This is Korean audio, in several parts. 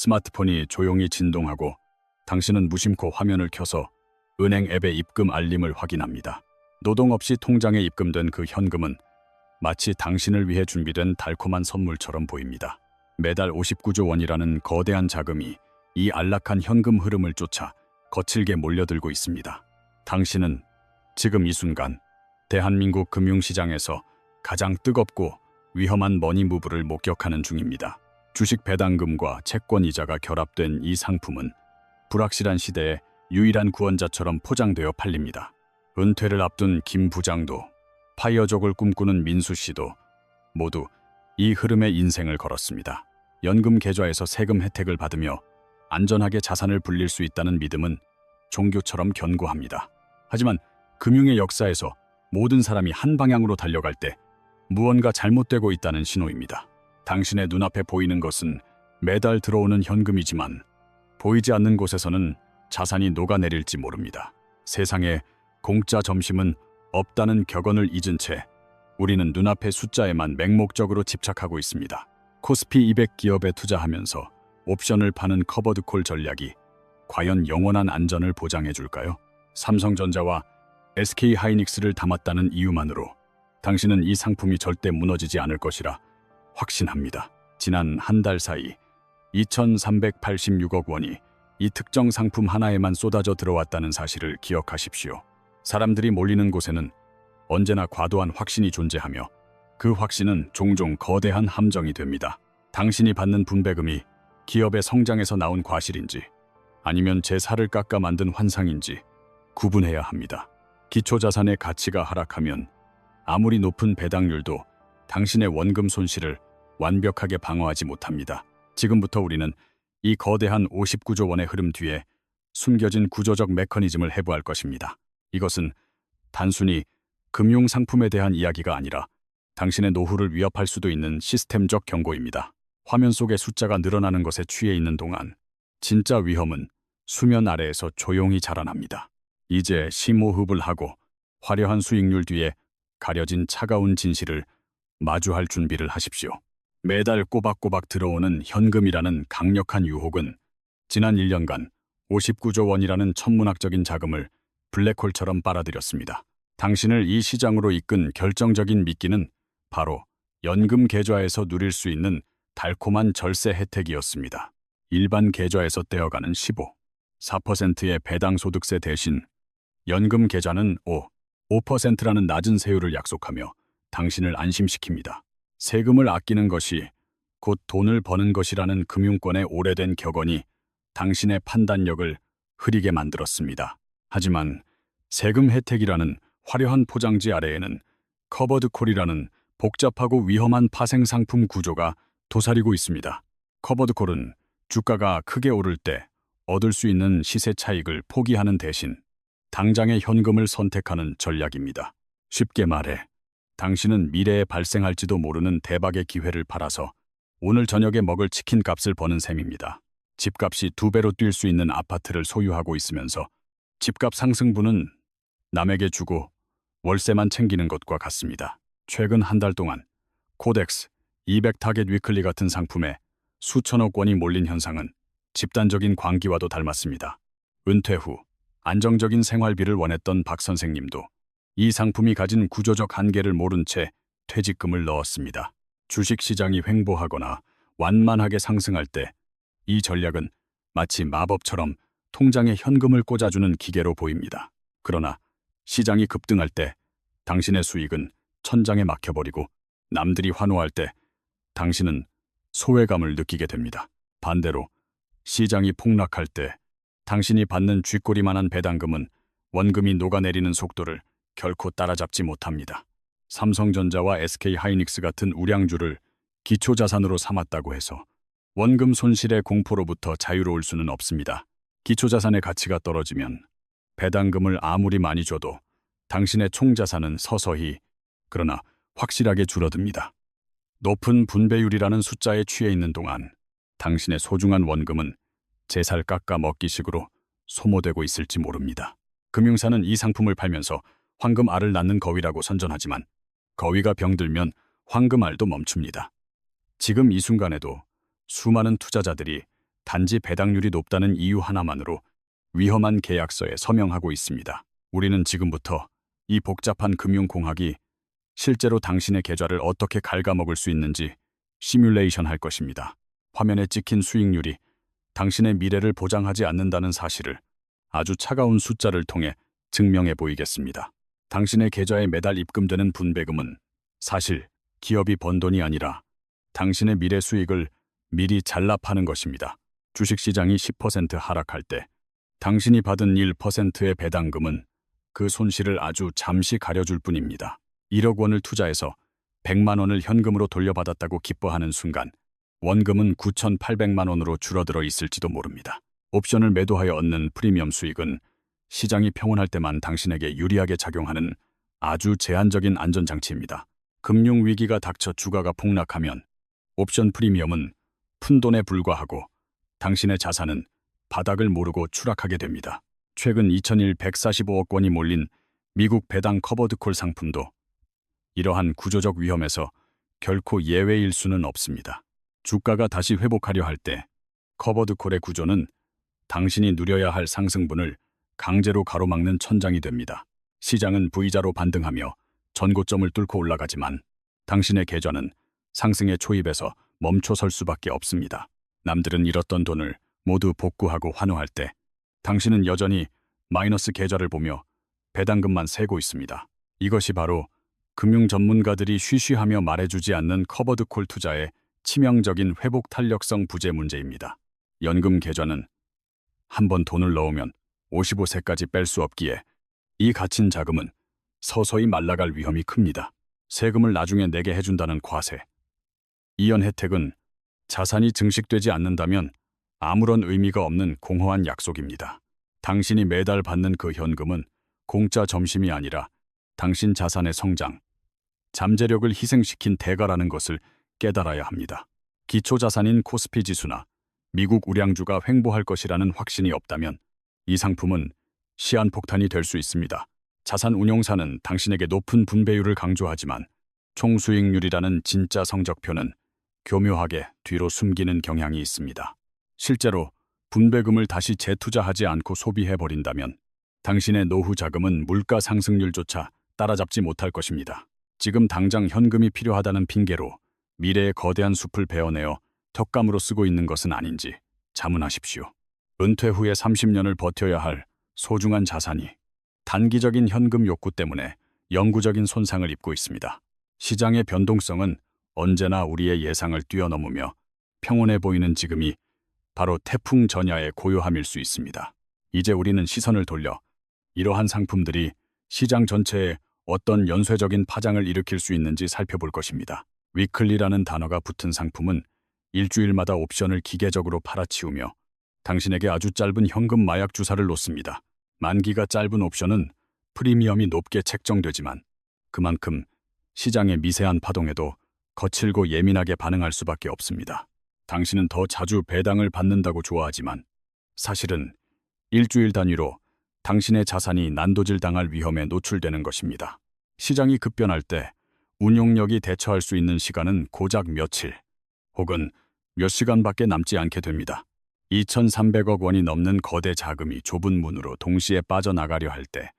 스마트폰이 조용히 진동하고 당신은 무심코 화면을 켜서 은행 앱의 입금 알림을 확인합니다. 노동 없이 통장에 입금된 그 현금은 마치 당신을 위해 준비된 달콤한 선물처럼 보입니다. 매달 59조 원이라는 거대한 자금이 이 안락한 현금 흐름을 쫓아 거칠게 몰려들고 있습니다. 당신은 지금 이 순간 대한민국 금융시장에서 가장 뜨겁고 위험한 머니무브를 목격하는 중입니다. 주식 배당금과 채권 이자가 결합된 이 상품은 불확실한 시대에 유일한 구원자처럼 포장되어 팔립니다. 은퇴를 앞둔 김 부장도 파이어족을 꿈꾸는 민수 씨도 모두 이 흐름에 인생을 걸었습니다. 연금 계좌에서 세금 혜택을 받으며 안전하게 자산을 불릴 수 있다는 믿음은 종교처럼 견고합니다. 하지만 금융의 역사에서 모든 사람이 한 방향으로 달려갈 때 무언가 잘못되고 있다는 신호입니다. 당신의 눈앞에 보이는 것은 매달 들어오는 현금이지만 보이지 않는 곳에서는 자산이 녹아내릴지 모릅니다. 세상에 공짜 점심은 없다는 격언을 잊은 채 우리는 눈앞의 숫자에만 맹목적으로 집착하고 있습니다. 코스피 200 기업에 투자하면서 옵션을 파는 커버드콜 전략이 과연 영원한 안전을 보장해 줄까요? 삼성전자와 SK하이닉스를 담았다는 이유만으로 당신은 이 상품이 절대 무너지지 않을 것이라 확신합니다. 지난 한 달 사이 2,386억 원이 이 특정 상품 하나에만 쏟아져 들어왔다는 사실을 기억하십시오. 사람들이 몰리는 곳에는 언제나 과도한 확신이 존재하며 그 확신은 종종 거대한 함정이 됩니다. 당신이 받는 분배금이 기업의 성장에서 나온 과실인지 아니면 제 살을 깎아 만든 환상인지 구분해야 합니다. 기초자산의 가치가 하락하면 아무리 높은 배당률도 당신의 원금 손실을 완벽하게 방어하지 못합니다. 지금부터 우리는 이 거대한 59조 원의 흐름 뒤에 숨겨진 구조적 메커니즘을 해부할 것입니다. 이것은 단순히 금융 상품에 대한 이야기가 아니라 당신의 노후를 위협할 수도 있는 시스템적 경고입니다. 화면 속의 숫자가 늘어나는 것에 취해 있는 동안 진짜 위험은 수면 아래에서 조용히 자라납니다. 이제 심호흡을 하고 화려한 수익률 뒤에 가려진 차가운 진실을 마주할 준비를 하십시오. 매달 꼬박꼬박 들어오는 현금이라는 강력한 유혹은 지난 1년간 59조 원이라는 천문학적인 자금을 블랙홀처럼 빨아들였습니다. 당신을 이 시장으로 이끈 결정적인 미끼는 바로 연금 계좌에서 누릴 수 있는 달콤한 절세 혜택이었습니다. 일반 계좌에서 떼어가는 4%의 배당 소득세 대신 연금 계좌는 5%라는 낮은 세율을 약속하며 당신을 안심시킵니다. 세금을 아끼는 것이 곧 돈을 버는 것이라는 금융권의 오래된 격언이 당신의 판단력을 흐리게 만들었습니다. 하지만 세금 혜택이라는 화려한 포장지 아래에는 커버드콜이라는 복잡하고 위험한 파생상품 구조가 도사리고 있습니다. 커버드콜은 주가가 크게 오를 때 얻을 수 있는 시세 차익을 포기하는 대신 당장의 현금을 선택하는 전략입니다. 쉽게 말해 당신은 미래에 발생할지도 모르는 대박의 기회를 팔아서 오늘 저녁에 먹을 치킨 값을 버는 셈입니다. 집값이 2배로 뛸 수 있는 아파트를 소유하고 있으면서 집값 상승분은 남에게 주고 월세만 챙기는 것과 같습니다. 최근 한 달 동안 코덱스 200 타겟 위클리 같은 상품에 수천억 원이 몰린 현상은 집단적인 광기와도 닮았습니다. 은퇴 후 안정적인 생활비를 원했던 박 선생님도 이 상품이 가진 구조적 한계를 모른 채 퇴직금을 넣었습니다. 주식시장이 횡보하거나 완만하게 상승할 때 이 전략은 마치 마법처럼 통장에 현금을 꽂아주는 기계로 보입니다. 그러나 시장이 급등할 때 당신의 수익은 천장에 막혀버리고 남들이 환호할 때 당신은 소외감을 느끼게 됩니다. 반대로 시장이 폭락할 때 당신이 받는 쥐꼬리만한 배당금은 원금이 녹아내리는 속도를 결코 따라잡지 못합니다. 삼성전자와 SK하이닉스 같은 우량주를 기초자산으로 삼았다고 해서 원금 손실의 공포로부터 자유로울 수는 없습니다. 기초자산의 가치가 떨어지면 배당금을 아무리 많이 줘도 당신의 총자산은 서서히 그러나 확실하게 줄어듭니다. 높은 분배율이라는 숫자에 취해 있는 동안 당신의 소중한 원금은 제 살 깎아 먹기식으로 소모되고 있을지 모릅니다. 금융사는 이 상품을 팔면서 황금알을 낳는 거위라고 선전하지만 거위가 병들면 황금알도 멈춥니다. 지금 이 순간에도 수많은 투자자들이 단지 배당률이 높다는 이유 하나만으로 위험한 계약서에 서명하고 있습니다. 우리는 지금부터 이 복잡한 금융공학이 실제로 당신의 계좌를 어떻게 갉아먹을 수 있는지 시뮬레이션 할 것입니다. 화면에 찍힌 수익률이 당신의 미래를 보장하지 않는다는 사실을 아주 차가운 숫자를 통해 증명해 보이겠습니다. 당신의 계좌에 매달 입금되는 분배금은 사실 기업이 번 돈이 아니라 당신의 미래 수익을 미리 잘라 파는 것입니다. 주식시장이 10% 하락할 때 당신이 받은 1%의 배당금은 그 손실을 아주 잠시 가려줄 뿐입니다. 1억 원을 투자해서 100만 원을 현금으로 돌려받았다고 기뻐하는 순간 원금은 9,800만 원으로 줄어들어 있을지도 모릅니다. 옵션을 매도하여 얻는 프리미엄 수익은 시장이 평온할 때만 당신에게 유리하게 작용하는 아주 제한적인 안전장치입니다. 금융위기가 닥쳐 주가가 폭락하면 옵션 프리미엄은 푼돈에 불과하고 당신의 자산은 바닥을 모르고 추락하게 됩니다. 최근 2001 145억 원이 몰린 미국 배당 커버드콜 상품도 이러한 구조적 위험에서 결코 예외일 수는 없습니다. 주가가 다시 회복하려 할 때 커버드콜의 구조는 당신이 누려야 할 상승분을 강제로 가로막는 천장이 됩니다. 시장은 V자로 반등하며 전고점을 뚫고 올라가지만 당신의 계좌는 상승의 초입에서 멈춰설 수밖에 없습니다. 남들은 잃었던 돈을 모두 복구하고 환호할 때 당신은 여전히 마이너스 계좌를 보며 배당금만 세고 있습니다. 이것이 바로 금융 전문가들이 쉬쉬하며 말해주지 않는 커버드콜 투자의 치명적인 회복 탄력성 부재 문제입니다. 연금 계좌는 한번 돈을 넣으면 55세까지 뺄 수 없기에 이 갇힌 자금은 서서히 말라갈 위험이 큽니다. 세금을 나중에 내게 해준다는 과세. 이연 혜택은 자산이 증식되지 않는다면 아무런 의미가 없는 공허한 약속입니다. 당신이 매달 받는 그 현금은 공짜 점심이 아니라 당신 자산의 성장, 잠재력을 희생시킨 대가라는 것을 깨달아야 합니다. 기초자산인 코스피 지수나 미국 우량주가 횡보할 것이라는 확신이 없다면 이 상품은 시한폭탄이 될 수 있습니다. 자산 운용사는 당신에게 높은 분배율을 강조하지만 총수익률이라는 진짜 성적표는 교묘하게 뒤로 숨기는 경향이 있습니다. 실제로 분배금을 다시 재투자하지 않고 소비해버린다면 당신의 노후 자금은 물가 상승률조차 따라잡지 못할 것입니다. 지금 당장 현금이 필요하다는 핑계로 미래의 거대한 숲을 베어내어 턱감으로 쓰고 있는 것은 아닌지 자문하십시오. 은퇴 후에 30년을 버텨야 할 소중한 자산이 단기적인 현금 욕구 때문에 영구적인 손상을 입고 있습니다. 시장의 변동성은 언제나 우리의 예상을 뛰어넘으며 평온해 보이는 지금이 바로 태풍 전야의 고요함일 수 있습니다. 이제 우리는 시선을 돌려 이러한 상품들이 시장 전체에 어떤 연쇄적인 파장을 일으킬 수 있는지 살펴볼 것입니다. 위클리라는 단어가 붙은 상품은 일주일마다 옵션을 기계적으로 팔아치우며 당신에게 아주 짧은 현금 마약 주사를 놓습니다. 만기가 짧은 옵션은 프리미엄이 높게 책정되지만 그만큼 시장의 미세한 파동에도 거칠고 예민하게 반응할 수밖에 없습니다. 당신은 더 자주 배당을 받는다고 좋아하지만 사실은 일주일 단위로 당신의 자산이 난도질 당할 위험에 노출되는 것입니다. 시장이 급변할 때 운용력이 대처할 수 있는 시간은 고작 며칠 혹은 몇 시간밖에 남지 않게 됩니다. 2,300억 원이 넘는 거대 자금이 좁은 문으로 동시에 빠져나가려 할 때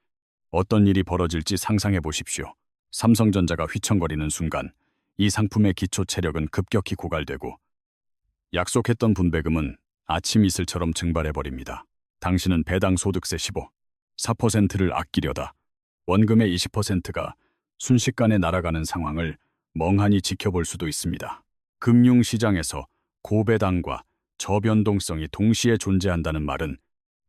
어떤 일이 벌어질지 상상해 보십시오. 삼성전자가 휘청거리는 순간 이 상품의 기초 체력은 급격히 고갈되고 약속했던 분배금은 아침 이슬처럼 증발해버립니다. 당신은 배당 소득세 4%를 아끼려다 원금의 20%가 순식간에 날아가는 상황을 멍하니 지켜볼 수도 있습니다. 금융시장에서 고배당과 저변동성이 동시에 존재한다는 말은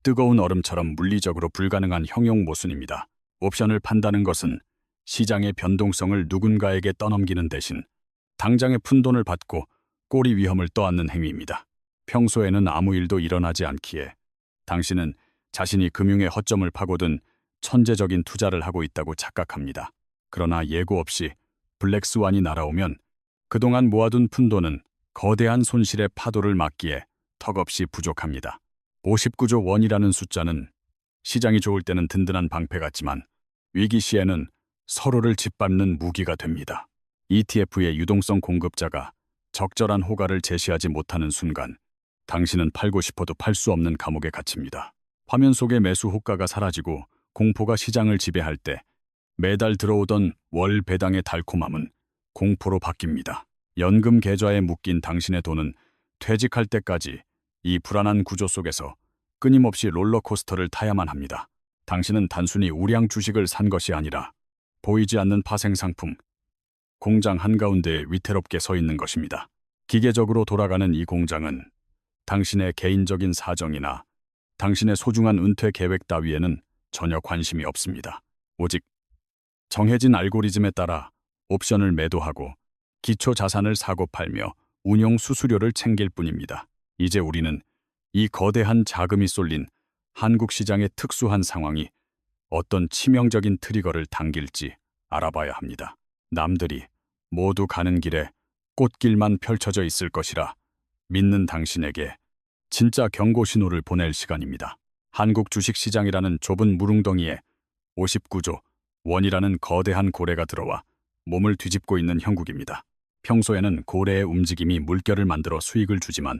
뜨거운 얼음처럼 물리적으로 불가능한 형용 모순입니다. 옵션을 판다는 것은 시장의 변동성을 누군가에게 떠넘기는 대신 당장의 푼돈을 받고 꼬리 위험을 떠안는 행위입니다. 평소에는 아무 일도 일어나지 않기에 당신은 자신이 금융의 허점을 파고든 천재적인 투자를 하고 있다고 착각합니다. 그러나 예고 없이 블랙스완이 날아오면 그동안 모아둔 푼돈은 거대한 손실의 파도를 막기에 턱없이 부족합니다. 59조 원이라는 숫자는 시장이 좋을 때는 든든한 방패 같지만 위기 시에는 서로를 짓밟는 무기가 됩니다. ETF의 유동성 공급자가 적절한 호가를 제시하지 못하는 순간 당신은 팔고 싶어도 팔 수 없는 감옥에 갇힙니다. 화면 속의 매수 호가가 사라지고 공포가 시장을 지배할 때 매달 들어오던 월 배당의 달콤함은 공포로 바뀝니다. 연금 계좌에 묶인 당신의 돈은 퇴직할 때까지 이 불안한 구조 속에서 끊임없이 롤러코스터를 타야만 합니다. 당신은 단순히 우량 주식을 산 것이 아니라 보이지 않는 파생상품, 공장 한가운데에 위태롭게 서 있는 것입니다. 기계적으로 돌아가는 이 공장은 당신의 개인적인 사정이나 당신의 소중한 은퇴 계획 따위에는 전혀 관심이 없습니다. 오직 정해진 알고리즘에 따라 옵션을 매도하고 기초 자산을 사고 팔며 운용 수수료를 챙길 뿐입니다. 이제 우리는 이 거대한 자금이 쏠린 한국 시장의 특수한 상황이 어떤 치명적인 트리거를 당길지 알아봐야 합니다. 남들이 모두 가는 길에 꽃길만 펼쳐져 있을 것이라 믿는 당신에게 진짜 경고 신호를 보낼 시간입니다. 한국 주식시장이라는 좁은 무릉덩이에 59조 원이라는 거대한 고래가 들어와 몸을 뒤집고 있는 형국입니다. 평소에는 고래의 움직임이 물결을 만들어 수익을 주지만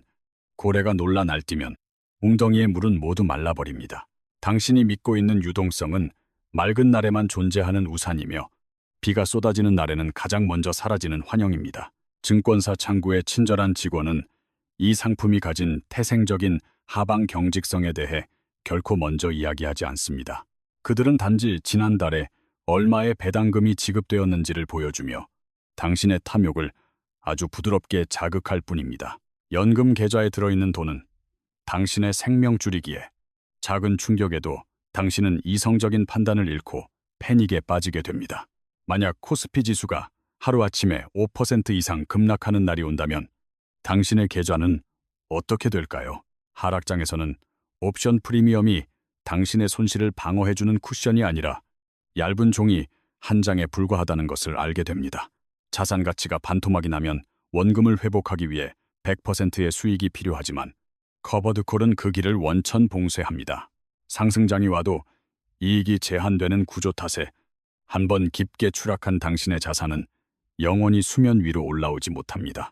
고래가 놀라 날뛰면 웅덩이의 물은 모두 말라버립니다. 당신이 믿고 있는 유동성은 맑은 날에만 존재하는 우산이며 비가 쏟아지는 날에는 가장 먼저 사라지는 환영입니다. 증권사 창구의 친절한 직원은 이 상품이 가진 태생적인 하방 경직성에 대해 결코 먼저 이야기하지 않습니다. 그들은 단지 지난달에 얼마의 배당금이 지급되었는지를 보여주며 당신의 탐욕을 아주 부드럽게 자극할 뿐입니다. 연금 계좌에 들어있는 돈은 당신의 생명줄이기에 작은 충격에도 당신은 이성적인 판단을 잃고 패닉에 빠지게 됩니다. 만약 코스피 지수가 하루아침에 5% 이상 급락하는 날이 온다면 당신의 계좌는 어떻게 될까요? 하락장에서는 옵션 프리미엄이 당신의 손실을 방어해주는 쿠션이 아니라 얇은 종이 한 장에 불과하다는 것을 알게 됩니다. 자산 가치가 반토막이 나면 원금을 회복하기 위해 100%의 수익이 필요하지만 커버드콜은 그 길을 원천 봉쇄합니다. 상승장이 와도 이익이 제한되는 구조 탓에 한번 깊게 추락한 당신의 자산은 영원히 수면 위로 올라오지 못합니다.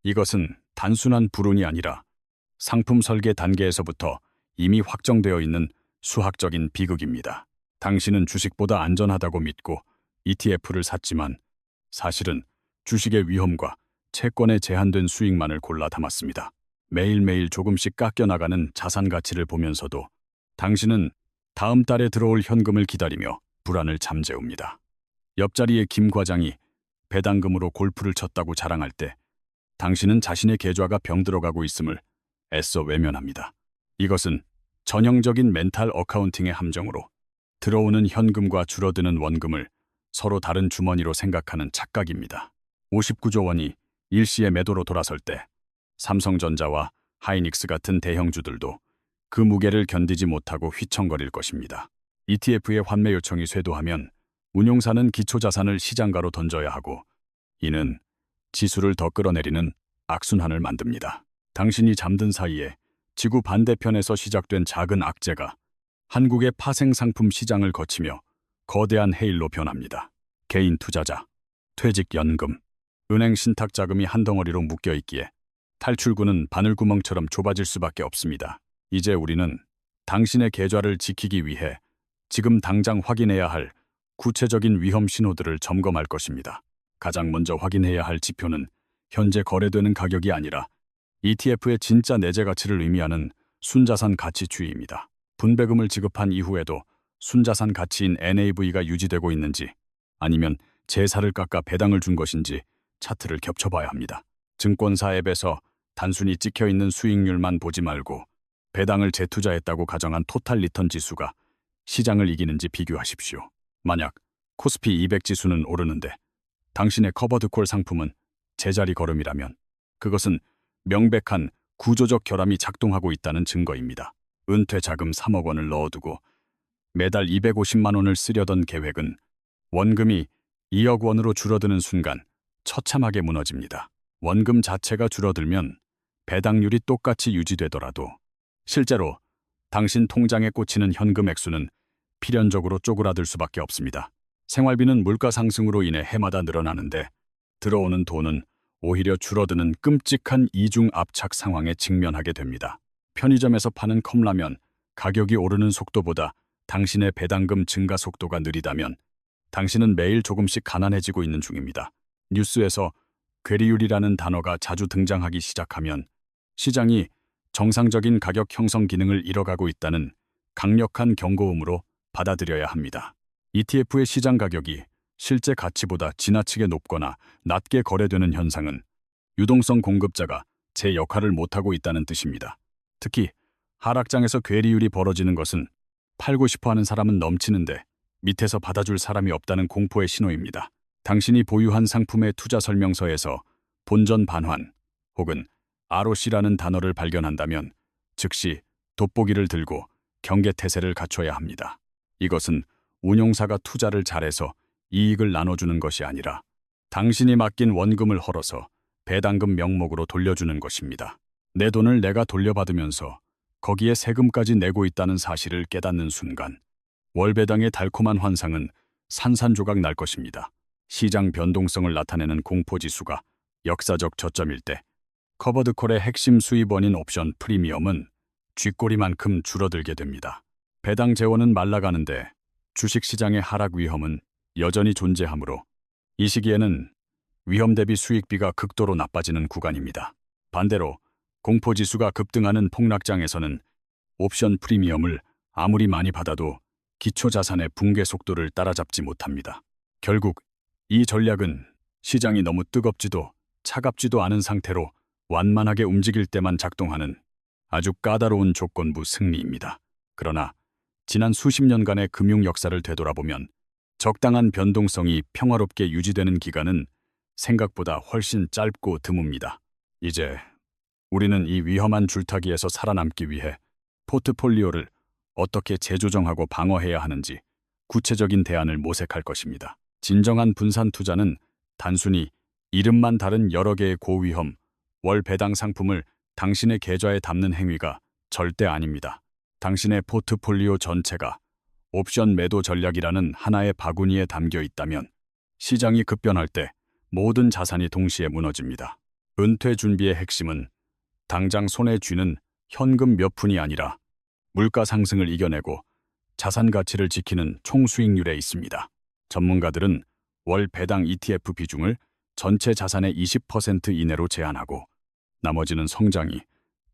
이것은 단순한 불운이 아니라 상품 설계 단계에서부터 이미 확정되어 있는 수학적인 비극입니다. 당신은 주식보다 안전하다고 믿고 ETF를 샀지만 사실은 주식의 위험과 채권의 제한된 수익만을 골라 담았습니다. 매일매일 조금씩 깎여나가는 자산 가치를 보면서도 당신은 다음 달에 들어올 현금을 기다리며 불안을 잠재웁니다. 옆자리의 김 과장이 배당금으로 골프를 쳤다고 자랑할 때 당신은 자신의 계좌가 병들어가고 있음을 애써 외면합니다. 이것은 전형적인 멘탈 어카운팅의 함정으로 들어오는 현금과 줄어드는 원금을 서로 다른 주머니로 생각하는 착각입니다. 59조 원이 일시에 매도로 돌아설 때 삼성전자와 하이닉스 같은 대형주들도 그 무게를 견디지 못하고 휘청거릴 것입니다. ETF의 환매 요청이 쇄도하면 운용사는 기초자산을 시장가로 던져야 하고 이는 지수를 더 끌어내리는 악순환을 만듭니다. 당신이 잠든 사이에 지구 반대편에서 시작된 작은 악재가 한국의 파생상품 시장을 거치며 거대한 해일로 변합니다. 개인 투자자, 퇴직연금, 은행 신탁자금이 한 덩어리로 묶여있기에 탈출구는 바늘구멍처럼 좁아질 수밖에 없습니다. 이제 우리는 당신의 계좌를 지키기 위해 지금 당장 확인해야 할 구체적인 위험 신호들을 점검할 것입니다. 가장 먼저 확인해야 할 지표는 현재 거래되는 가격이 아니라 ETF의 진짜 내재 가치를 의미하는 순자산 가치추이입니다. 분배금을 지급한 이후에도 순자산 가치인 NAV가 유지되고 있는지 아니면 제사를 깎아 배당을 준 것인지 차트를 겹쳐봐야 합니다. 증권사 앱에서 단순히 찍혀있는 수익률만 보지 말고 배당을 재투자했다고 가정한 토탈 리턴 지수가 시장을 이기는지 비교하십시오. 만약 코스피 200 지수는 오르는데 당신의 커버드콜 상품은 제자리 걸음이라면 그것은 명백한 구조적 결함이 작동하고 있다는 증거입니다. 은퇴 자금 3억 원을 넣어두고 매달 250만 원을 쓰려던 계획은 원금이 2억 원으로 줄어드는 순간 처참하게 무너집니다. 원금 자체가 줄어들면 배당률이 똑같이 유지되더라도 실제로 당신 통장에 꽂히는 현금 액수는 필연적으로 쪼그라들 수밖에 없습니다. 생활비는 물가 상승으로 인해 해마다 늘어나는데 들어오는 돈은 오히려 줄어드는 끔찍한 이중 압착 상황에 직면하게 됩니다. 편의점에서 파는 컵라면 가격이 오르는 속도보다 당신의 배당금 증가 속도가 느리다면 당신은 매일 조금씩 가난해지고 있는 중입니다. 뉴스에서 괴리율이라는 단어가 자주 등장하기 시작하면 시장이 정상적인 가격 형성 기능을 잃어가고 있다는 강력한 경고음으로 받아들여야 합니다. ETF의 시장 가격이 실제 가치보다 지나치게 높거나 낮게 거래되는 현상은 유동성 공급자가 제 역할을 못하고 있다는 뜻입니다. 특히 하락장에서 괴리율이 벌어지는 것은 팔고 싶어 하는 사람은 넘치는데 밑에서 받아줄 사람이 없다는 공포의 신호입니다. 당신이 보유한 상품의 투자 설명서에서 본전 반환 혹은 ROC라는 단어를 발견한다면 즉시 돋보기를 들고 경계태세를 갖춰야 합니다. 이것은 운용사가 투자를 잘해서 이익을 나눠주는 것이 아니라 당신이 맡긴 원금을 헐어서 배당금 명목으로 돌려주는 것입니다. 내 돈을 내가 돌려받으면서 거기에 세금까지 내고 있다는 사실을 깨닫는 순간 월배당의 달콤한 환상은 산산조각 날 것입니다. 시장 변동성을 나타내는 공포지수가 역사적 저점일 때 커버드콜의 핵심 수입원인 옵션 프리미엄은 쥐꼬리만큼 줄어들게 됩니다. 배당 재원은 말라가는데 주식시장의 하락 위험은 여전히 존재하므로 이 시기에는 위험 대비 수익비가 극도로 나빠지는 구간입니다. 반대로 공포지수가 급등하는 폭락장에서는 옵션 프리미엄을 아무리 많이 받아도 기초자산의 붕괴 속도를 따라잡지 못합니다. 결국 이 전략은 시장이 너무 뜨겁지도 차갑지도 않은 상태로 완만하게 움직일 때만 작동하는 아주 까다로운 조건부 승리입니다. 그러나 지난 수십 년간의 금융 역사를 되돌아보면 적당한 변동성이 평화롭게 유지되는 기간은 생각보다 훨씬 짧고 드뭅니다. 이제 우리는 이 위험한 줄타기에서 살아남기 위해 포트폴리오를 어떻게 재조정하고 방어해야 하는지 구체적인 대안을 모색할 것입니다. 진정한 분산 투자는 단순히 이름만 다른 여러 개의 고위험 월 배당 상품을 당신의 계좌에 담는 행위가 절대 아닙니다. 당신의 포트폴리오 전체가 옵션 매도 전략이라는 하나의 바구니에 담겨 있다면 시장이 급변할 때 모든 자산이 동시에 무너집니다. 은퇴 준비의 핵심은 당장 손에 쥐는 현금 몇 푼이 아니라 물가 상승을 이겨내고 자산 가치를 지키는 총수익률에 있습니다. 전문가들은 월 배당 ETF 비중을 전체 자산의 20% 이내로 제한하고 나머지는 성장이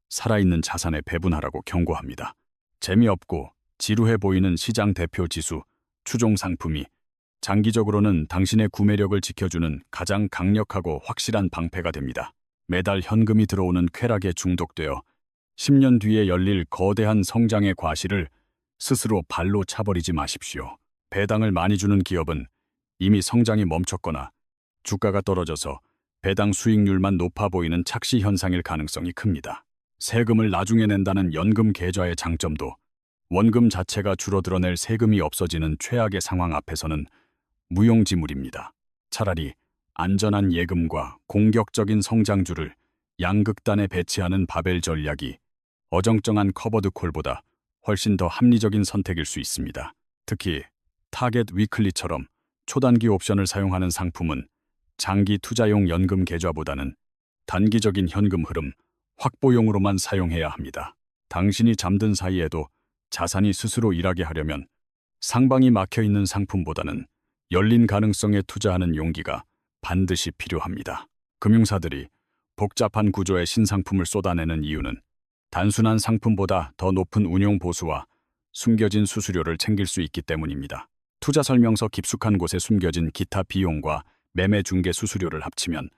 살아있는 자산에 배분하라고 경고합니다. 재미없고 지루해 보이는 시장 대표 지수, 추종 상품이 장기적으로는 당신의 구매력을 지켜주는 가장 강력하고 확실한 방패가 됩니다. 매달 현금이 들어오는 쾌락에 중독되어 10년 뒤에 열릴 거대한 성장의 과실을 스스로 발로 차버리지 마십시오. 배당을 많이 주는 기업은 이미 성장이 멈췄거나 주가가 떨어져서 배당 수익률만 높아 보이는 착시 현상일 가능성이 큽니다. 세금을 나중에 낸다는 연금 계좌의 장점도 원금 자체가 줄어들어낼 세금이 없어지는 최악의 상황 앞에서는 무용지물입니다. 차라리 안전한 예금과 공격적인 성장주를 양극단에 배치하는 바벨 전략이 어정쩡한 커버드콜보다 훨씬 더 합리적인 선택일 수 있습니다. 특히 타겟 위클리처럼 초단기 옵션을 사용하는 상품은 장기 투자용 연금 계좌보다는 단기적인 현금 흐름 확보용으로만 사용해야 합니다. 당신이 잠든 사이에도 자산이 스스로 일하게 하려면 상방이 막혀있는 상품보다는 열린 가능성에 투자하는 용기가 반드시 필요합니다. 금융사들이 복잡한 구조의 신상품을 쏟아내는 이유는 단순한 상품보다 더 높은 운용 보수와 숨겨진 수수료를 챙길 수 있기 때문입니다. 투자 설명서 깊숙한 곳에 숨겨진 기타 비용과 매매 중개 수수료를 합치면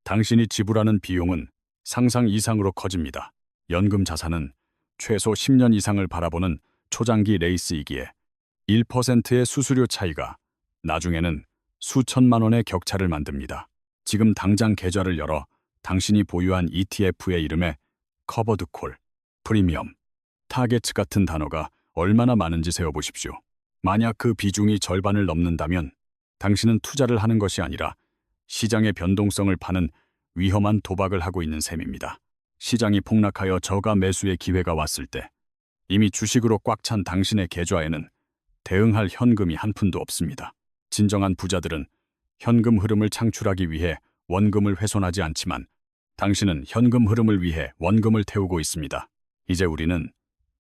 당신이 지불하는 비용은 상상 이상으로 커집니다. 연금 자산은 최소 10년 이상을 바라보는 초장기 레이스이기에 1%의 수수료 차이가 나중에는 수천만 원의 격차를 만듭니다. 지금 당장 계좌를 열어 당신이 보유한 ETF의 이름에 커버드콜, 프리미엄, 타겟 같은 단어가 얼마나 많은지 세어보십시오. 만약 그 비중이 절반을 넘는다면 당신은 투자를 하는 것이 아니라 시장의 변동성을 파는 위험한 도박을 하고 있는 셈입니다. 시장이 폭락하여 저가 매수의 기회가 왔을 때 이미 주식으로 꽉 찬 당신의 계좌에는 대응할 현금이 한 푼도 없습니다. 진정한 부자들은 현금 흐름을 창출하기 위해 원금을 훼손하지 않지만 당신은 현금 흐름을 위해 원금을 태우고 있습니다. 이제 우리는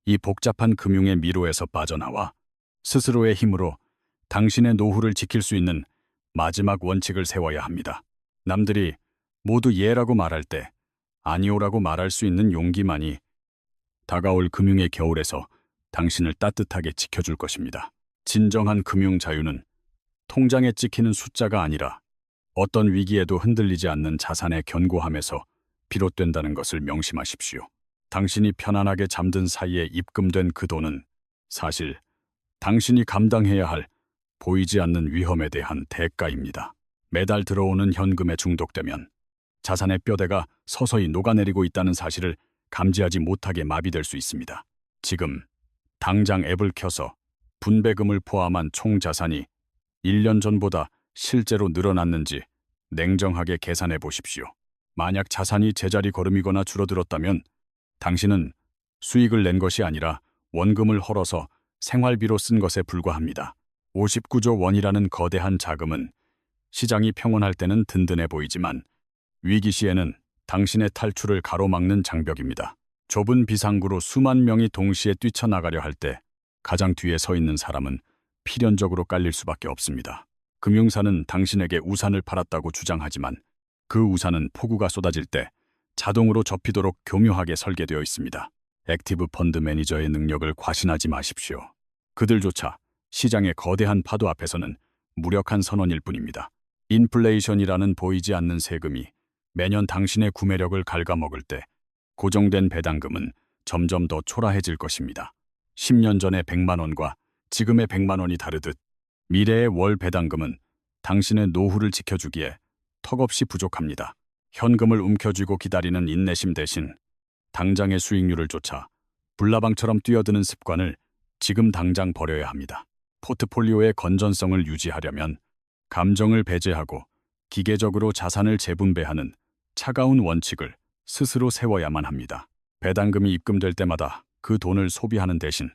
이 복잡한 금융의 미로에서 빠져나와 스스로의 힘으로 당신의 노후를 지킬 수 있는 마지막 원칙을 세워야 합니다. 남들이 모두 예라고 말할 때 아니오라고 말할 수 있는 용기만이 다가올 금융의 겨울에서 당신을 따뜻하게 지켜줄 것입니다. 진정한 금융 자유는 통장에 찍히는 숫자가 아니라 어떤 위기에도 흔들리지 않는 자산의 견고함에서 비롯된다는 것을 명심하십시오. 당신이 편안하게 잠든 사이에 입금된 그 돈은 사실 당신이 감당해야 할 보이지 않는 위험에 대한 대가입니다. 매달 들어오는 현금에 중독되면 자산의 뼈대가 서서히 녹아내리고 있다는 사실을 감지하지 못하게 마비될 수 있습니다. 지금 당장 앱을 켜서 분배금을 포함한 총 자산이 1년 전보다 실제로 늘어났는지 냉정하게 계산해 보십시오. 만약 자산이 제자리 걸음이거나 줄어들었다면 당신은 수익을 낸 것이 아니라 원금을 헐어서 생활비로 쓴 것에 불과합니다. 59조 원이라는 거대한 자금은 시장이 평온할 때는 든든해 보이지만 위기 시에는 당신의 탈출을 가로막는 장벽입니다. 좁은 비상구로 수만 명이 동시에 뛰쳐나가려 할 때 가장 뒤에 서 있는 사람은 필연적으로 깔릴 수밖에 없습니다. 금융사는 당신에게 우산을 팔았다고 주장하지만 그 우산은 폭우가 쏟아질 때 자동으로 접히도록 교묘하게 설계되어 있습니다. 액티브 펀드 매니저의 능력을 과신하지 마십시오. 그들조차 시장의 거대한 파도 앞에서는 무력한 선원일 뿐입니다. 인플레이션이라는 보이지 않는 세금이 매년 당신의 구매력을 갉아먹을 때 고정된 배당금은 점점 더 초라해질 것입니다. 10년 전의 100만 원과 지금의 100만 원이 다르듯 미래의 월 배당금은 당신의 노후를 지켜주기에 턱없이 부족합니다. 현금을 움켜쥐고 기다리는 인내심 대신 당장의 수익률을 쫓아 불나방처럼 뛰어드는 습관을 지금 당장 버려야 합니다. 포트폴리오의 건전성을 유지하려면 감정을 배제하고 기계적으로 자산을 재분배하는 차가운 원칙을 스스로 세워야만 합니다. 배당금이 입금될 때마다 그 돈을 소비하는 대신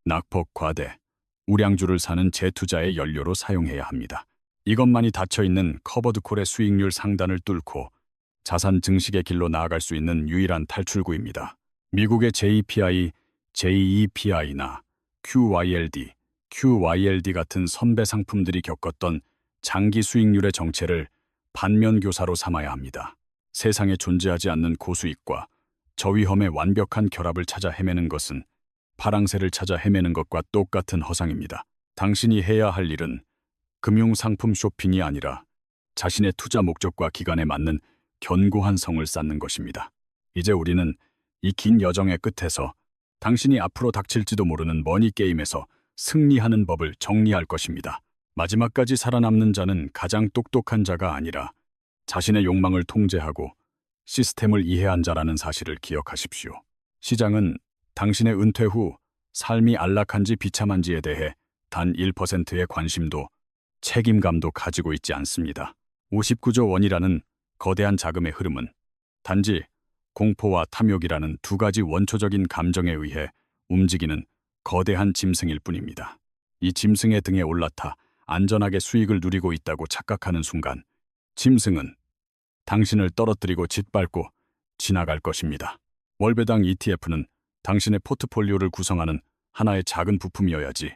낙폭 과대, 우량주를 사는 재투자의 연료로 사용해야 합니다. 이것만이 닫혀있는 커버드콜의 수익률 상단을 뚫고 자산 증식의 길로 나아갈 수 있는 유일한 탈출구입니다. 미국의 JPI, JEPI나 QYLD 같은 선배 상품들이 겪었던 장기 수익률의 정체를 반면교사로 삼아야 합니다. 세상에 존재하지 않는 고수익과 저위험의 완벽한 결합을 찾아 헤매는 것은 파랑새를 찾아 헤매는 것과 똑같은 허상입니다. 당신이 해야 할 일은 금융상품 쇼핑이 아니라 자신의 투자 목적과 기간에 맞는 견고한 성을 쌓는 것입니다. 이제 우리는 이 긴 여정의 끝에서 당신이 앞으로 닥칠지도 모르는 머니게임에서 승리하는 법을 정리할 것입니다. 마지막까지 살아남는 자는 가장 똑똑한 자가 아니라 자신의 욕망을 통제하고 시스템을 이해한 자라는 사실을 기억하십시오. 시장은 당신의 은퇴 후 삶이 안락한지 비참한지에 대해 단 1%의 관심도 책임감도 가지고 있지 않습니다. 59조 원이라는 거대한 자금의 흐름은 단지 공포와 탐욕이라는 두 가지 원초적인 감정에 의해 움직이는 거대한 짐승일 뿐입니다. 이 짐승의 등에 올라타 안전하게 수익을 누리고 있다고 착각하는 순간 짐승은 당신을 떨어뜨리고 짓밟고 지나갈 것입니다. 월배당 ETF는 당신의 포트폴리오를 구성하는 하나의 작은 부품이어야지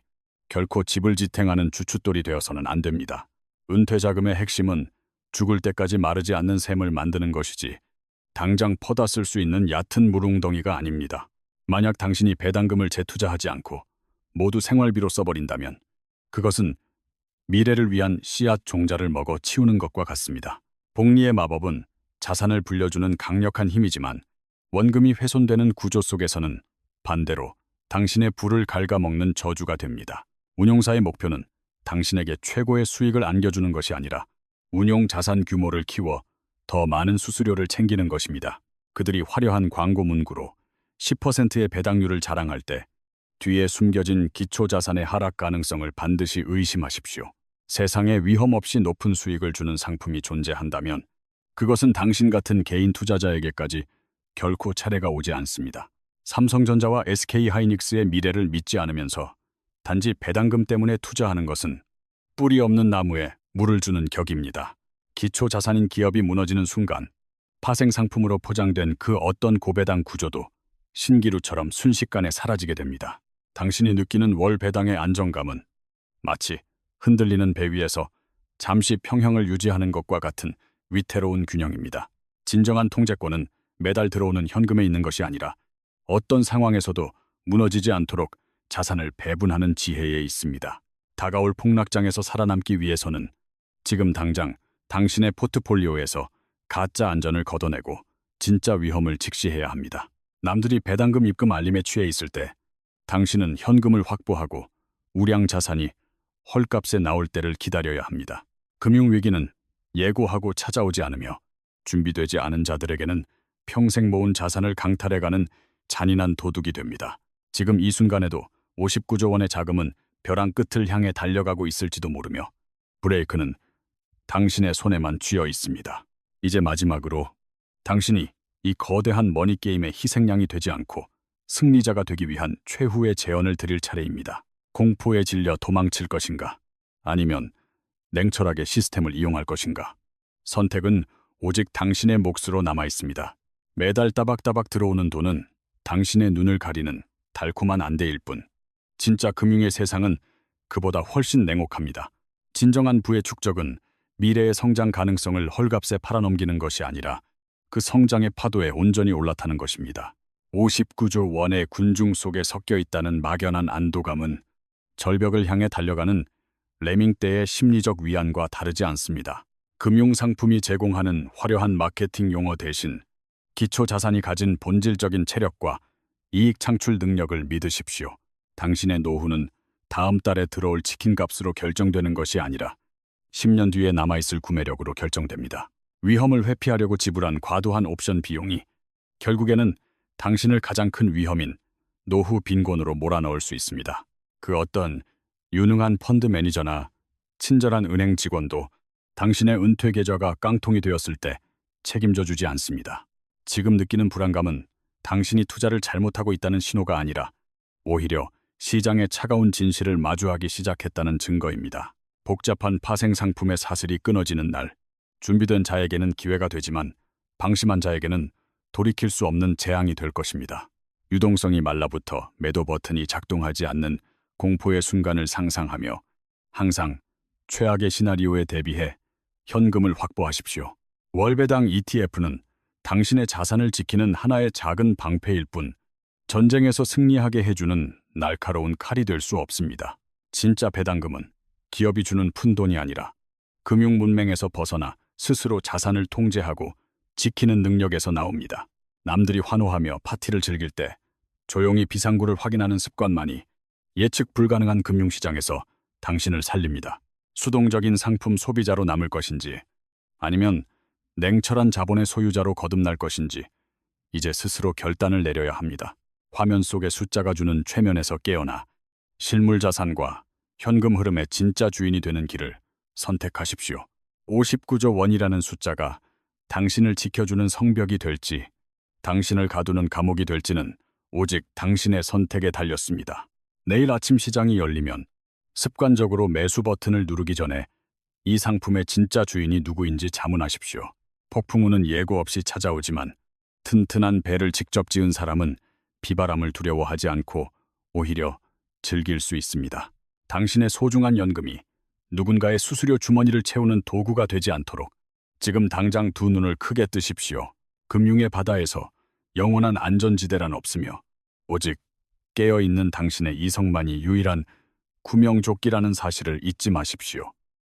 결코 집을 지탱하는 주춧돌이 되어서는 안 됩니다. 은퇴 자금의 핵심은 죽을 때까지 마르지 않는 샘을 만드는 것이지 당장 퍼다 쓸 수 있는 얕은 물웅덩이가 아닙니다. 만약 당신이 배당금을 재투자하지 않고 모두 생활비로 써버린다면 그것은 미래를 위한 씨앗 종자를 먹어 치우는 것과 같습니다. 복리의 마법은 자산을 불려주는 강력한 힘이지만 원금이 훼손되는 구조 속에서는 반대로 당신의 부를 갉아먹는 저주가 됩니다. 운용사의 목표는 당신에게 최고의 수익을 안겨주는 것이 아니라 운용 자산 규모를 키워 더 많은 수수료를 챙기는 것입니다. 그들이 화려한 광고 문구로 10%의 배당률을 자랑할 때 뒤에 숨겨진 기초자산의 하락 가능성을 반드시 의심하십시오. 세상에 위험 없이 높은 수익을 주는 상품이 존재한다면 그것은 당신 같은 개인 투자자에게까지 결코 차례가 오지 않습니다. 삼성전자와 SK하이닉스의 미래를 믿지 않으면서 단지 배당금 때문에 투자하는 것은 뿌리 없는 나무에 물을 주는 격입니다. 기초 자산인 기업이 무너지는 순간 파생 상품으로 포장된 그 어떤 고배당 구조도 신기루처럼 순식간에 사라지게 됩니다. 당신이 느끼는 월 배당의 안정감은 마치 흔들리는 배 위에서 잠시 평형을 유지하는 것과 같은 위태로운 균형입니다. 진정한 통제권은 매달 들어오는 현금에 있는 것이 아니라 어떤 상황에서도 무너지지 않도록 자산을 배분하는 지혜에 있습니다. 다가올 폭락장에서 살아남기 위해서는 지금 당장 당신의 포트폴리오에서 가짜 안전을 걷어내고 진짜 위험을 직시해야 합니다. 남들이 배당금 입금 알림에 취해 있을 때 당신은 현금을 확보하고 우량 자산이 헐값에 나올 때를 기다려야 합니다. 금융위기는 예고하고 찾아오지 않으며 준비되지 않은 자들에게는 평생 모은 자산을 강탈해가는 잔인한 도둑이 됩니다. 지금 이 순간에도 59조 원의 자금은 벼랑 끝을 향해 달려가고 있을지도 모르며 브레이크는 당신의 손에만 쥐어 있습니다. 이제 마지막으로 당신이 이 거대한 머니게임의 희생양이 되지 않고 승리자가 되기 위한 최후의 제언을 드릴 차례입니다. 공포에 질려 도망칠 것인가? 아니면 냉철하게 시스템을 이용할 것인가? 선택은 오직 당신의 몫으로 남아 있습니다. 매달 따박따박 들어오는 돈은 당신의 눈을 가리는 달콤한 안대일 뿐, 진짜 금융의 세상은 그보다 훨씬 냉혹합니다. 진정한 부의 축적은 미래의 성장 가능성을 헐값에 팔아넘기는 것이 아니라 그 성장의 파도에 온전히 올라타는 것입니다. 59조 원의 군중 속에 섞여 있다는 막연한 안도감은 절벽을 향해 달려가는 레밍떼의 심리적 위안과 다르지 않습니다. 금융상품이 제공하는 화려한 마케팅 용어 대신 기초 자산이 가진 본질적인 체력과 이익 창출 능력을 믿으십시오. 당신의 노후는 다음 달에 들어올 치킨값으로 결정되는 것이 아니라 10년 뒤에 남아있을 구매력으로 결정됩니다. 위험을 회피하려고 지불한 과도한 옵션 비용이 결국에는 당신을 가장 큰 위험인 노후 빈곤으로 몰아넣을 수 있습니다. 그 어떤 유능한 펀드 매니저나 친절한 은행 직원도 당신의 은퇴 계좌가 깡통이 되었을 때 책임져 주지 않습니다. 지금 느끼는 불안감은 당신이 투자를 잘못하고 있다는 신호가 아니라 오히려 시장의 차가운 진실을 마주하기 시작했다는 증거입니다. 복잡한 파생 상품의 사슬이 끊어지는 날, 준비된 자에게는 기회가 되지만 방심한 자에게는 돌이킬 수 없는 재앙이 될 것입니다. 유동성이 말라붙어 매도 버튼이 작동하지 않는 공포의 순간을 상상하며 항상 최악의 시나리오에 대비해 현금을 확보하십시오. 월배당 ETF는 당신의 자산을 지키는 하나의 작은 방패일 뿐 전쟁에서 승리하게 해주는 날카로운 칼이 될 수 없습니다. 진짜 배당금은 기업이 주는 푼돈이 아니라 금융 문맹에서 벗어나 스스로 자산을 통제하고 지키는 능력에서 나옵니다. 남들이 환호하며 파티를 즐길 때 조용히 비상구를 확인하는 습관만이 예측 불가능한 금융시장에서 당신을 살립니다. 수동적인 상품 소비자로 남을 것인지 아니면 냉철한 자본의 소유자로 거듭날 것인지 이제 스스로 결단을 내려야 합니다. 화면 속의 숫자가 주는 최면에서 깨어나 실물 자산과 현금 흐름의 진짜 주인이 되는 길을 선택하십시오. 59조 원이라는 숫자가 당신을 지켜주는 성벽이 될지 당신을 가두는 감옥이 될지는 오직 당신의 선택에 달렸습니다. 내일 아침 시장이 열리면 습관적으로 매수 버튼을 누르기 전에 이 상품의 진짜 주인이 누구인지 자문하십시오. 폭풍우는 예고 없이 찾아오지만 튼튼한 배를 직접 지은 사람은 비바람을 두려워하지 않고 오히려 즐길 수 있습니다. 당신의 소중한 연금이 누군가의 수수료 주머니를 채우는 도구가 되지 않도록 지금 당장 두 눈을 크게 뜨십시오. 금융의 바다에서 영원한 안전지대란 없으며 오직 깨어있는 당신의 이성만이 유일한 구명조끼라는 사실을 잊지 마십시오.